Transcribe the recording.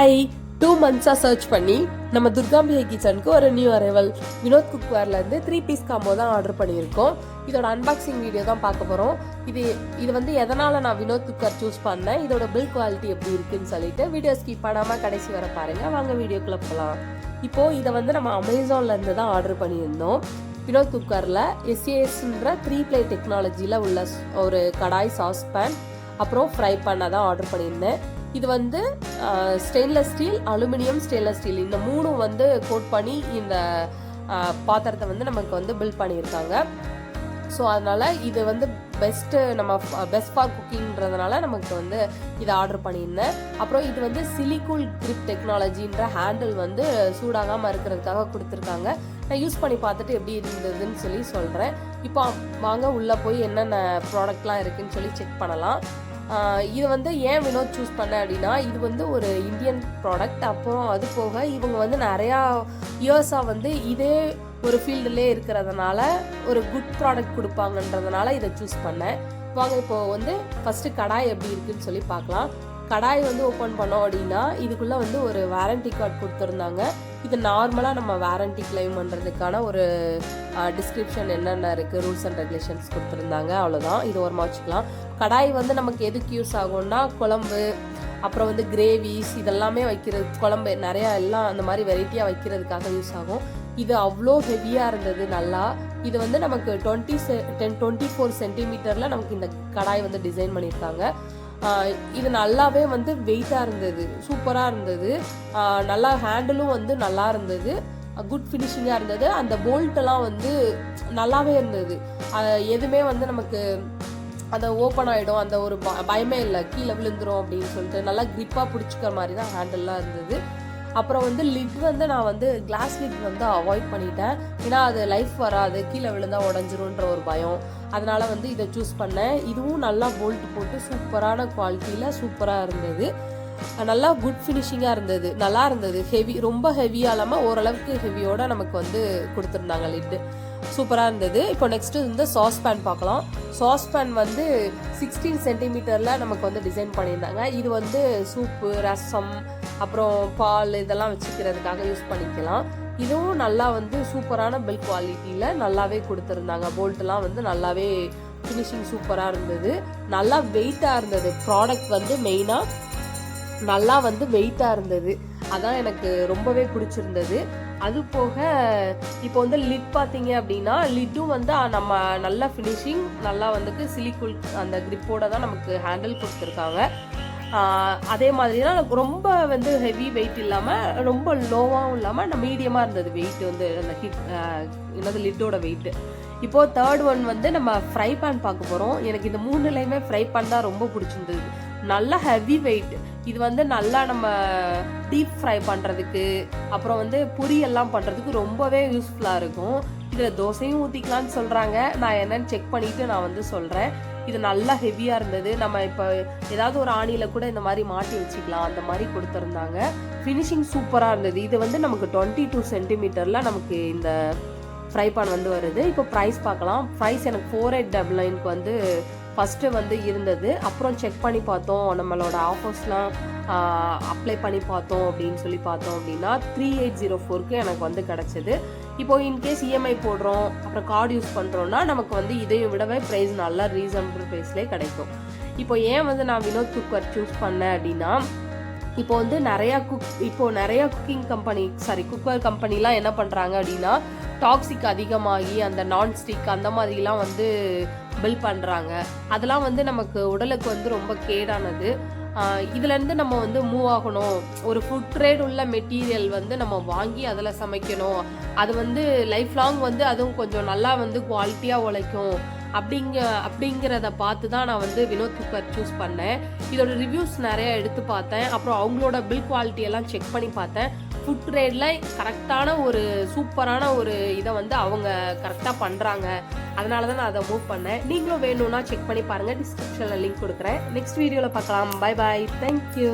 Hi 2 months search பண்ணி நம்ம துர்காம்பிகை கிச்சனுக்கு ஒரு நியூ அரைவல் வினோத் குக்வேர்லேருந்து 3 பீஸ் காம்போ தான் ஆர்டர் பண்ணியிருக்கோம். இதோட அன்பாக்சிங் வீடியோ தான் பார்க்க போகிறோம். இது வந்து எதனால் நான் வினோத் குக்கர் சூஸ் பண்ணேன், இதோட பில் குவாலிட்டி எப்படி இருக்குன்னு சொல்லிட்டு வீடியோ ஸ்கிப் பண்ணாமல் கடைசி வர பாருங்கள். வாங்க வீடியோக்குள்ளே போகலாம். இப்போது இதை வந்து நம்ம அமேசான்லேருந்து தான் ஆர்டர் பண்ணியிருந்தோம். வினோத் குக்கரில் SASன்ற 3 plate டெக்னாலஜியில் உள்ள ஒரு கடாய், சாஸ்பேன், அப்புறம் ஃப்ரை பண்ண தான் ஆர்டர் பண்ணியிருந்தேன். இது வந்து stainless steel, aluminium, stainless steel இந்த மூணும் வந்து கோட் பண்ணி இந்த பாத்திரத்தை வந்து நமக்கு வந்து பில்ட் பண்ணியிருக்காங்க. ஸோ அதனால் இது வந்து பெஸ்ட் ஃபார் குக்கிங்கிறதுனால நமக்கு வந்து இதை ஆர்டர் பண்ணியிருந்தேன். அப்புறம் இது வந்து சிலிகூல் கிரிப் டெக்னாலஜின்ற ஹேண்டில் வந்து சூடாகாமல் இருக்கிறதுக்காக கொடுத்துருக்காங்க. நான் யூஸ் பண்ணி பார்த்துட்டு எப்படி இருந்ததுன்னு சொல்லி சொல்கிறேன். இப்போ வாங்க உள்ளே போய் என்னென்ன ப்ராடக்ட்லாம் இருக்குதுன்னு சொல்லி செக் பண்ணலாம். இது வந்து ஏன் வினோத் சூஸ் பண்ணேன் அப்படின்னா, இது வந்து ஒரு இந்தியன் ப்ராடக்ட். அப்புறம் அது போக இவங்க வந்து நிறையா இயர்ஸாக வந்து இதே ஒரு ஃபீல்டுலே இருக்கிறதுனால ஒரு குட் ப்ராடக்ட் கொடுப்பாங்கன்றதுனால இதை சூஸ் பண்ணேன். வாங்க இப்போது வந்து ஃபஸ்ட்டு கடாய் எப்படி இருக்குதுன்னு சொல்லி பார்க்கலாம். கடாய் வந்து ஓப்பன் பண்ணோம் அப்படின்னா இதுக்குள்ளே வந்து ஒரு வாரண்டி கார்டு கொடுத்துருந்தாங்க. இது நார்மலாக நம்ம வாரண்டி கிளைம் பண்ணுறதுக்கான ஒரு டிஸ்கிரிப்ஷன் என்னென்ன இருக்குது, ரூல்ஸ் அண்ட் ரெகுலேஷன்ஸ் கொடுத்துருந்தாங்க. அவ்வளோதான், இது ஓரமாக வச்சுக்கலாம். கடாய் வந்து நமக்கு எதுக்கு யூஸ் ஆகும்னா, குழம்பு, அப்புறம் வந்து கிரேவிஸ் இதெல்லாமே வைக்கிறது, குழம்பு நிறையா எல்லாம் அந்த மாதிரி வெரைட்டியாக வைக்கிறதுக்காக யூஸ் ஆகும். இது அவ்வளோ ஹெவியாக இருந்தது. நல்லா இது வந்து நமக்கு 24 சென்டிமீட்டரில் நமக்கு இந்த கடாய் வந்து டிசைன் பண்ணியிருக்காங்க. இது நல்லாவே வந்து வெயிட்டாக இருந்தது, சூப்பராக இருந்தது. நல்லா ஹேண்டிலும் வந்து நல்லா இருந்தது, குட் ஃபினிஷிங்காக இருந்தது. அந்த போல்ட்டெல்லாம் வந்து நல்லாவே இருந்தது. எதுவுமே வந்து நமக்கு அதை ஓப்பன் ஆகிடும் அந்த ஒரு பயமே இல்லை, கீழே விழுந்துரும் அப்படின்னு சொல்லிட்டு நல்லா கிரிப்பாக பிடிச்சிக்கிற மாதிரி தான் ஹேண்டில்லாம் இருந்தது. அப்புறம் வந்து லிட் வந்து நான் வந்து கிளாஸ் லிட் வந்து அவாய்ட் பண்ணிட்டேன். ஏன்னா அது லைஃப் வராது, கீழே விழுந்தால் உடஞ்சிரும்ன்ற ஒரு பயம். அதனால் வந்து இதை சூஸ் பண்ணேன். இதுவும் நல்லா போல்ட் போட்டு சூப்பரான குவாலிட்டியில் சூப்பராக இருந்தது. நல்லா குட் ஃபினிஷிங்காக இருந்தது, நல்லா இருந்தது. ரொம்ப ஹெவியாக இல்லாமல் ஓரளவுக்கு ஹெவியோடு நமக்கு வந்து கொடுத்துருந்தாங்க. லிட்டு சூப்பராக இருந்தது. இப்போ நெக்ஸ்ட்டு வந்து சாஸ்பேன் பார்க்கலாம். சாஸ்பேன் வந்து 16 சென்டிமீட்டரில் நமக்கு வந்து டிசைன் பண்ணியிருந்தாங்க. இது வந்து சூப்பு, ரசம், அப்புறம் பால் இதெல்லாம் வச்சுக்கிறதுக்காக யூஸ் பண்ணிக்கலாம். இதுவும் நல்லா வந்து சூப்பரான பில்ட் குவாலிட்டியில் நல்லாவே கொடுத்துருந்தாங்க. போல்ட்டெல்லாம் வந்து நல்லாவே ஃபினிஷிங் சூப்பராக இருந்தது. நல்லா வெயிட்டாக இருந்தது. ப்ராடக்ட் வந்து மெயினாக நல்லா வந்து வெயிட்டாக இருந்தது. அதான் எனக்கு ரொம்பவே பிடிச்சிருந்தது. அது போக இப்போ வந்து லிட் பார்த்தீங்க அப்படின்னா, லிட்டும் வந்து நம்ம நல்ல ஃபினிஷிங், நல்லா வந்துட்டு சிலிகூல் அந்த கிரிப்போட தான் நமக்கு ஹேண்டில் கொடுத்துருக்காங்க. அதே மாதிரி தான் ரொம்ப வந்து ஹெவி வெயிட் இல்லாமல் ரொம்ப லோவாகவும் இல்லாமல் மீடியமாக இருந்தது வெயிட் வந்து அந்த லிட்டோட வெயிட்டு. இப்போது தேர்ட் ஒன் வந்து நம்ம ஃப்ரை பேன் பார்க்க போகிறோம். எனக்கு இந்த 3லையுமே ஃப்ரை பேன் தான் ரொம்ப பிடிச்சிருந்தது. நல்லா ஹெவி வெயிட். இது வந்து நல்லா நம்ம டீப் ஃப்ரை பண்ணுறதுக்கு, அப்புறம் வந்து பொரியெல்லாம் பண்ணுறதுக்கு ரொம்பவே யூஸ்ஃபுல்லாக இருக்கும். இதில் தோசையும் ஊற்றிக்கலான்னு சொல்கிறாங்க. நான் என்னன்னு செக் பண்ணிவிட்டு நான் வந்து சொல்கிறேன். இது நல்லா ஹெவியாக இருந்தது. நம்ம இப்போ ஏதாவது ஒரு ஆணியில் கூட இந்த மாதிரி மாட்டி வச்சுக்கலாம், அந்த மாதிரி கொடுத்துருந்தாங்க. ஃபினிஷிங் சூப்பராக இருந்தது. இது வந்து நமக்கு 22 சென்டிமீட்டரில் நமக்கு இந்த ஃப்ரை பேன் வந்து வருது. இப்போ ப்ரைஸ் பார்க்கலாம். ப்ரைஸ் எனக்கு 4899 வந்து ஃபஸ்ட்டு வந்து இருந்தது. அப்புறம் செக் பண்ணி பார்த்தோம், நம்மளோட ஆஃபர்ஸ்லாம் அப்ளை பண்ணி பார்த்தோம் அப்படின்னு சொல்லி பார்த்தோம் அப்படின்னா 3804க்கு எனக்கு வந்து கிடச்சிது. இப்போ இன்கேஸ் EMI போடுறோம், அப்புறம் கார்டு யூஸ் பண்ணுறோன்னா நமக்கு வந்து இதையும் விடவே ப்ரைஸ் நல்லா ரீசனபிள் ப்ரைஸ்லேயே கிடைக்கும். இப்போ ஏன் வந்து நான் வினோத் குக்கர் சூஸ் பண்ணேன் அப்படின்னா, இப்போ வந்து நிறையா குக்கர் கம்பெனிலாம் என்ன பண்ணுறாங்க அப்படின்னா, டாக்ஸிக் அதிகமாகி அந்த நான்ஸ்டிக் அந்த மாதிரிலாம் வந்து பில் பண்ணுறாங்க. அதெல்லாம் வந்து நமக்கு உடலுக்கு வந்து ரொம்ப கேடானது. இதுலேருந்து நம்ம வந்து மூவ் ஆகணும். ஒரு ஃபுட் ட்ரேட் உள்ள மெட்டீரியல் வந்து நம்ம வாங்கி அதில் சமைக்கணும். அது வந்து லைஃப் லாங் வந்து அதுவும் கொஞ்சம் நல்லா வந்து குவாலிட்டியாக உழைக்கும் அப்படிங்கிறத பார்த்து தான் நான் வந்து வினோத் குக்கர் சூஸ் பண்ணேன். இதோட ரிவ்யூஸ் நிறையா எடுத்து பார்த்தேன். அப்புறம் அவங்களோட பில் குவாலிட்டியெல்லாம் செக் பண்ணி பார்த்தேன். ஃபுட் ட்ரேடில் கரெக்டான ஒரு சூப்பரான ஒரு இதை வந்து அவங்க கரெக்டாக பண்ணுறாங்க. அதனால தான் நான் அதை மூவ் பண்ணேன். நீங்களும் வேணும்னா செக் பண்ணி பாருங்கள். டிஸ்கிரிப்ஷனில் லிங்க் கொடுக்குறேன். நெக்ஸ்ட் வீடியோவில் பார்க்கலாம். Bye bye, thank you.